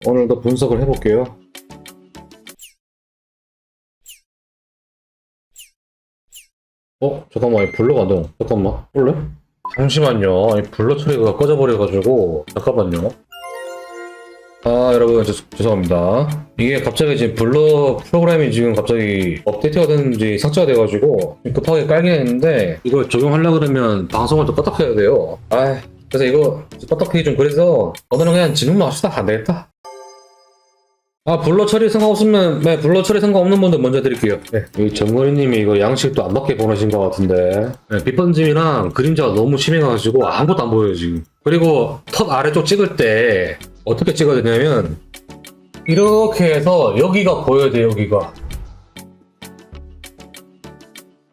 오늘도 분석을 해볼게요. 잠깐만, 이 블러가 안 되나? 잠깐만, 볼래? 잠시만요. 이 블러 처리가 꺼져버려가지고 잠깐만요. 여러분 죄송합니다. 이게 갑자기 지금 블러 프로그램이 지금 갑자기 업데이트가 됐는지 삭제가 돼가지고 급하게 깔긴 했는데 이걸 적용하려고 그러면 방송을 또 껐다 켜야 돼요. 그래서 이거 껐다 켜기 좀 그래서 오늘은 그냥 지금만 합시다. 안 되겠다. 블러 처리 상관없으면, 네, 블러 처리 상관없는 분들 먼저 드릴게요. 네, 이 정거리님이 이거 양식도 안 맞게 보내신 것 같은데, 네, 빛번짐이랑 그림자가 너무 심해가지고 아무것도 안 보여요, 지금. 그리고 턱 아래쪽 찍을 때 어떻게 찍어야 되냐면, 이렇게 해서 여기가 보여야 돼요, 여기가.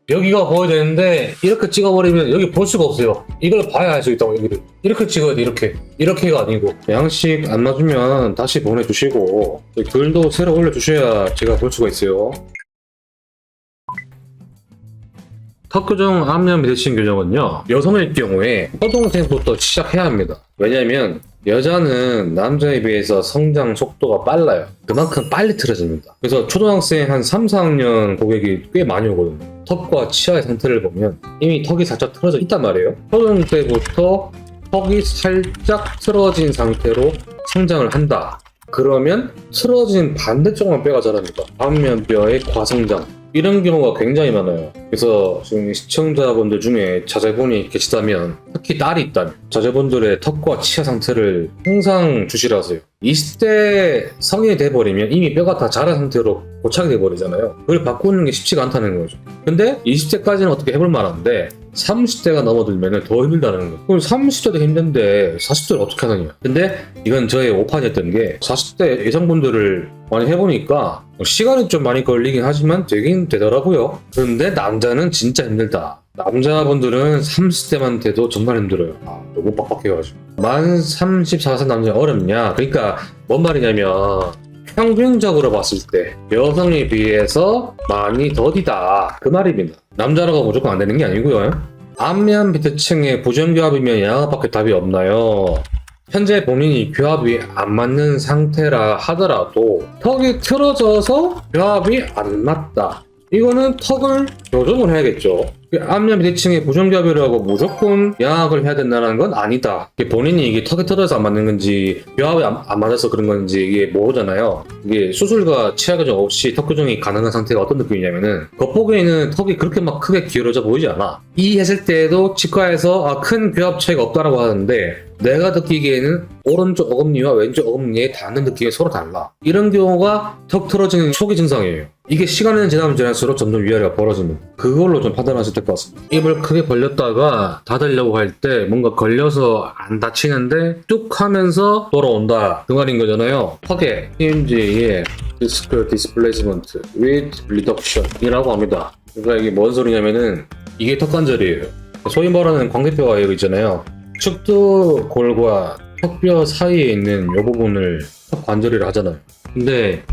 여기가 보여야 되는데, 이렇게 찍어버리면 여기 볼 수가 없어요. 이걸 봐야 알 수 있다고, 여기를. 이렇게 찍어야 돼, 이렇게. 이렇게가 아니고. 양식 안 맞으면 다시 보내주시고, 글도 새로 올려주셔야 제가 볼 수가 있어요. 턱 교정 앞면 미대칭 교정은요, 여성일 경우에 초동생부터 시작해야 합니다. 왜냐면 여자는 남자에 비해서 성장 속도가 빨라요. 그만큼 빨리 틀어집니다. 그래서 초등학생 한 3, 4학년 고객이 꽤 많이 오거든요. 턱과 치아의 상태를 보면 이미 턱이 살짝 틀어져 있단 말이에요. 초등 때부터 턱이 살짝 틀어진 상태로 성장을 한다. 그러면 틀어진 반대쪽만 뼈가 자랍니다. 앞면뼈의 과성장. 이런 경우가 굉장히 많아요. 그래서 지금 시청자분들 중에 자제분이 계시다면, 특히 딸이 있다면 자제분들의 턱과 치아 상태를 항상 주시라 하세요. 20대 성인이 돼버리면 이미 뼈가 다 자란 상태로 고착이 돼버리잖아요. 그걸 바꾸는 게 쉽지가 않다는 거죠. 근데 20대까지는 어떻게 해볼 만한데 30대가 넘어들면 더 힘들다는 거예요. 그럼 30대도 힘든데 40대를 어떻게 하느냐. 근데 이건 저의 오판이었던 게, 40대 여성분들을 많이 해보니까 시간이 좀 많이 걸리긴 하지만 되긴 되더라고요. 그런데 남자는 진짜 힘들다. 남자분들은 30대만 돼도 정말 힘들어요. 너무 빡빡해가지고. 만 34세 남자 어렵냐? 그러니까 뭔 말이냐면, 평균적으로 봤을 때 여성에 비해서 많이 더디다, 그 말입니다. 남자라고 무조건 안 되는 게 아니고요. 앞면 비대칭의 부정교합이면 양압밖에 답이 없나요? 현재 본인이 교합이 안 맞는 상태라 하더라도 턱이 틀어져서 교합이 안 맞다. 이거는 턱을 교정을 해야겠죠. 앞면 비대칭의 부정교합이라고 무조건 양악을 해야 된다는 건 아니다. 본인이 이게 턱이 틀어져서 안 맞는 건지 교합이 안 맞아서 그런 건지 이게 모르잖아요. 이게 수술과 치아 교정 없이 턱 교정이 가능한 상태가 어떤 느낌이냐면은, 겉보기에는 턱이 그렇게 막 크게 기울어져 보이지 않아. 이 했을 때에도 치과에서 큰 교합 차이가 없다라고 하는데, 내가 느끼기에는 오른쪽 어금니와 왼쪽 어금니에 닿는 느낌이 서로 달라. 이런 경우가 턱 틀어지는 초기 증상이에요. 이게 시간이 지나면 지날수록 점점 위아래가 벌어집니다. 그걸로 좀 판단하실 될 것 같습니다. 입을 크게 벌렸다가 닫으려고 할 때 뭔가 걸려서 안 다치는데 뚝 하면서 돌아온다, 그 말인 거잖아요. 턱에 TMJ의 디스크 디스플레이스먼트 with reduction 이라고 합니다. 그러니까 이게 뭔 소리냐면은, 이게 턱 관절이에요. 소위 말하는 광대뼈가 여기 있잖아요. 측두골과 턱뼈 사이에 있는 이 부분을 턱 관절이라 하잖아요. 근데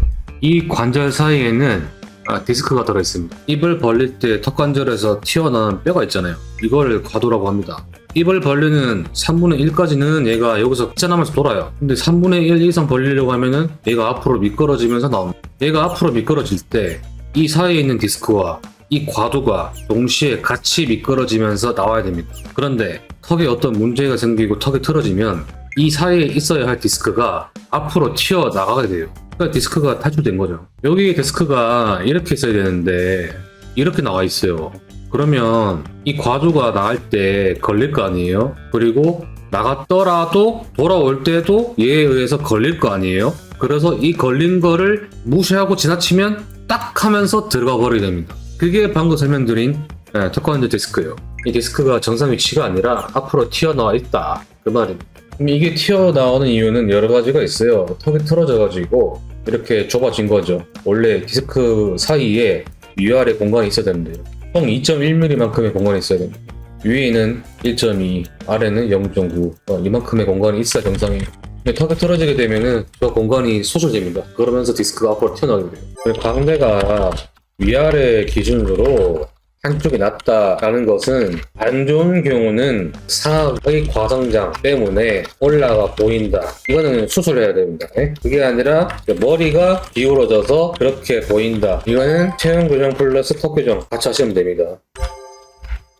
이 관절 사이에는 디스크가 들어있습니다. 입을 벌릴 때 턱 관절에서 튀어나온 뼈가 있잖아요. 이걸 과도라고 합니다. 입을 벌리는 3분의 1까지는 얘가 여기서 찢어나면서 돌아요. 근데 3분의 1 이상 벌리려고 하면은 얘가 앞으로 미끄러지면서 나옵니다. 얘가 앞으로 미끄러질 때 이 사이에 있는 디스크와 이 과도가 동시에 같이 미끄러지면서 나와야 됩니다. 그런데 턱에 어떤 문제가 생기고 턱이 틀어지면 이 사이에 있어야 할 디스크가 앞으로 튀어나가게 돼요. 그러니까 디스크가 탈출된 거죠. 여기 디스크가 이렇게 있어야 되는데 이렇게 나와 있어요. 그러면 이 과도가 나갈 때 걸릴 거 아니에요? 그리고 나갔더라도 돌아올 때도 얘에 의해서 걸릴 거 아니에요? 그래서 이 걸린 거를 무시하고 지나치면 딱 하면서 들어가 버리게 됩니다. 그게 방금 설명드린 턱 관절 디스크예요. 이 디스크가 정상 위치가 아니라 앞으로 튀어나와 있다, 그 말입니다. 이게 튀어나오는 이유는 여러 가지가 있어요. 턱이 틀어져가지고 이렇게 좁아진 거죠. 원래 디스크 사이에 위아래 공간이 있어야 되는데 총 2.1mm만큼의 공간이 있어야 됩니다. 위에는 1.2, 아래는 0.9, 이만큼의 공간이 있어야 정상이에요. 근데 턱이 틀어지게 되면은 저 공간이 소실됩니다. 그러면서 디스크가 앞으로 튀어나오게 돼요. 광대가 위아래 기준으로 한쪽이 낫다라는 것은 안 좋은 경우는 상악의 과성장 때문에 올라가 보인다. 이거는 수술해야 됩니다. 예? 그게 아니라 머리가 기울어져서 그렇게 보인다. 이거는 체형 교정 플러스 턱 교정 같이 하시면 됩니다.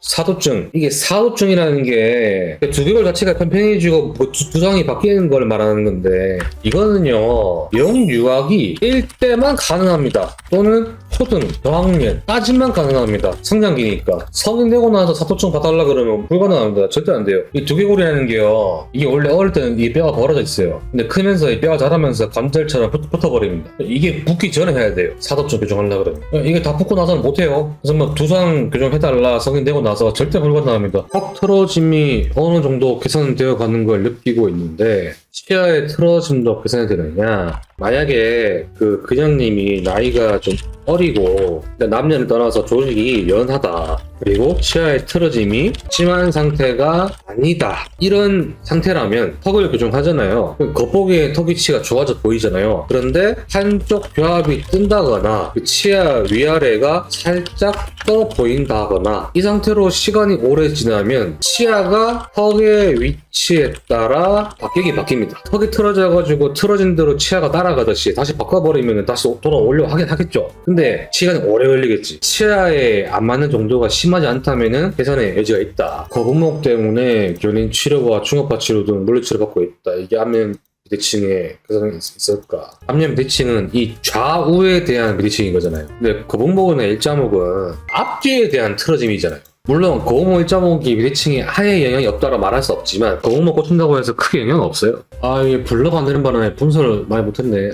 사도증. 이게 사도증이라는 게 두 개월 자체가 편편해지고 뭐 두상이 바뀌는 걸 말하는 건데 이거는요 영유아기 1대만 가능합니다. 또는 초등, 저학년 따지만 가능합니다. 성장기니까. 성인 되고 나서 사도증 봐달라 그러면 불가능합니다. 절대 안 돼요. 이 두개골이라는 게요 이게 원래 어릴 때는 이 뼈가 벌어져 있어요. 근데 크면서 이 뼈가 자라면서 관절처럼 붙어버립니다. 이게 붙기 전에 해야 돼요. 사도증 교정하려고 그러면. 이게 다 붙고 나서는 못해요. 그래서 뭐 두상 교정해달라 성인 되고 나서 절대 불가능합니다. 턱 틀어짐이 어느 정도 개선되어 가는 걸 느끼고 있는데 치아의 틀어짐도 개선이 되느냐? 만약에 그 그냥님이 나이가 좀 어리고 남녀를 떠나서 조직이 연하다 그리고 치아의 틀어짐이 심한 상태가 아니다 이런 상태라면 턱을 교정하잖아요. 겉보기에 턱 위치가 좋아져 보이잖아요. 그런데 한쪽 교합이 뜬다거나 그 치아 위아래가 살짝 떠 보인다거나 이 상태로 시간이 오래 지나면 치아가 턱의 위치에 따라 바뀝니다. 턱이 틀어져가지고 틀어진 대로 치아가 따라가듯이 다시 바꿔버리면 다시 돌아오려고 하긴 하겠죠. 근데 시간이 오래 걸리겠지. 치아에 안 맞는 정도가 심하지 않다면은 개선의 여지가 있다. 거북목 때문에 견인 치료와 충격파 치료 등 물리치료 받고 있다. 이게 안면 비대칭에 개선이 있을까? 안면 비대칭은 이 좌우에 대한 비대칭인 거잖아요. 근데 거북목이나 일자목은 앞뒤에 대한 틀어짐이잖아요. 물론 거북목 일자목이 비대칭에 아예 영향이 없다고 말할 수 없지만 거북목 꽂힌다고 해서 크게 영향은 없어요. 이게 블러가 안 되는 바람에 분석을 많이 못했네.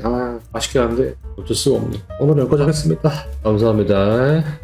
아쉽긴 한데 어쩔 수가 없네. 오늘 여기까지 하겠습니다. 감사합니다.